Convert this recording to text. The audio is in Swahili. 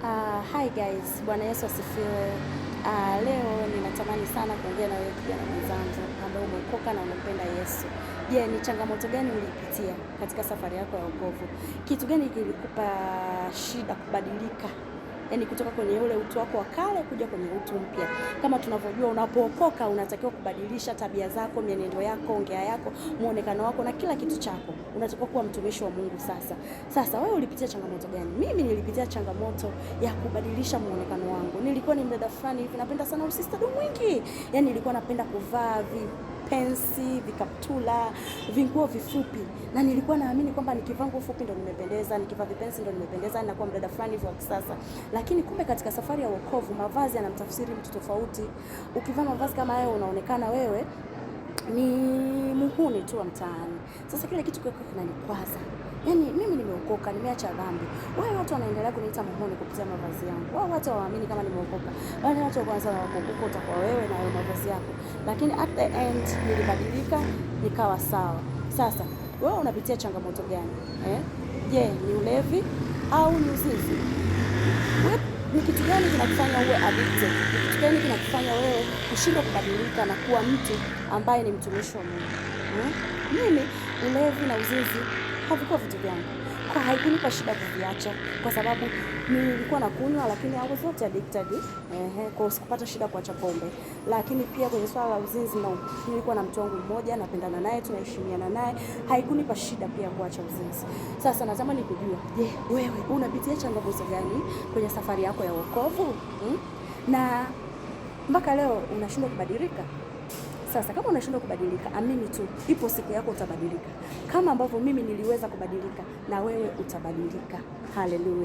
Hi guys, Bwana Yesu asifiwe. Leo ninatamani sana kuongea na wewe kijana mwenzangu ambaye umeokoka na unampenda Yesu. Je, ni changamoto gani ulipitia katika safari yako ya wokovu? Kitu gani kilikupa shida kubadilika? Yaani kutoka kwenye ule utu wako wa kale kuja kwenye utu mpya. Kama tunavyojua unapookoka unatakiwa kubadilisha tabia zako, mienendo yako, ongea yako, muonekano wako na kila kitu chako. Unatakiwa kuwa mtumishi wa Mungu sasa. Sasa wewe ulipitia changamoto gani? Mimi nilipitia changamoto ya kubadilisha muonekano wangu. Nilikuwa ni mdada fulani hivi napenda sana usistadu mwingi. Yaani nilikuwa napenda kuvaa pensi, vikaptula, vinguo vifupi. Na nilikuwa naamini kwamba nikivaa nguo fupi ndo nimependeza, nikivaa vipensi ndo nimependeza, ninakuwa mdada fulani hivyo wa kisasa. Lakini kumbe katika safari ya wokovu mavazi yanamtafsiri mtu tofauti. Ukivaa mavazi kama hayo unaonekana wewe ni muhuni tu wa mtaani. Sasa kile kitu kinanikwaza. Yaani mimi nimeokoka, nimeacha dhambi. Wale watu wanaendelea kuniita muhuni kupitia mavazi yangu. Wao watu hawaamini kama nimeokoka. Wale watu kwanza wako utakuwa wewe na wewe mavazi yako. Lakini at the end nilibadilika, nikawa sawa. Sasa wewe unapitia changamoto gani? Je, ni ulevi au ni uzinzi? Ni kitu gani kinakufanya uwe addicted? Ni kitu gani kinakufanya wewe kushindwa kubadilika na kuwa mtu ambaye ni mtumishi wa Mungu? Mimi ulevi na uzinzi havikuwa vitu vyangu. Kwa haikunipa shida kuviacha kwa sababu nilikuwa nakunywa, lakini I was not addicted. Kwa sikupata shida kuacha pombe. Lakini pia kwenye swala la uzinzi na nilikuwa na mtu wangu mmoja, napendana naye, tunaheshimiana naye, haikunipa shida pia kuacha uzinzi. Sasa natamani kujua, je, wewe unapitia changamoto gani kwenye safari yako ya wokovu? Na mpaka leo unashindwa kubadilika? Sasa kama unashindwa kubadilika, amini tu, ipo siku yako utabadilika. Kama ambavyo mimi niliweza kubadilika, na wewe utabadilika. Haleluya.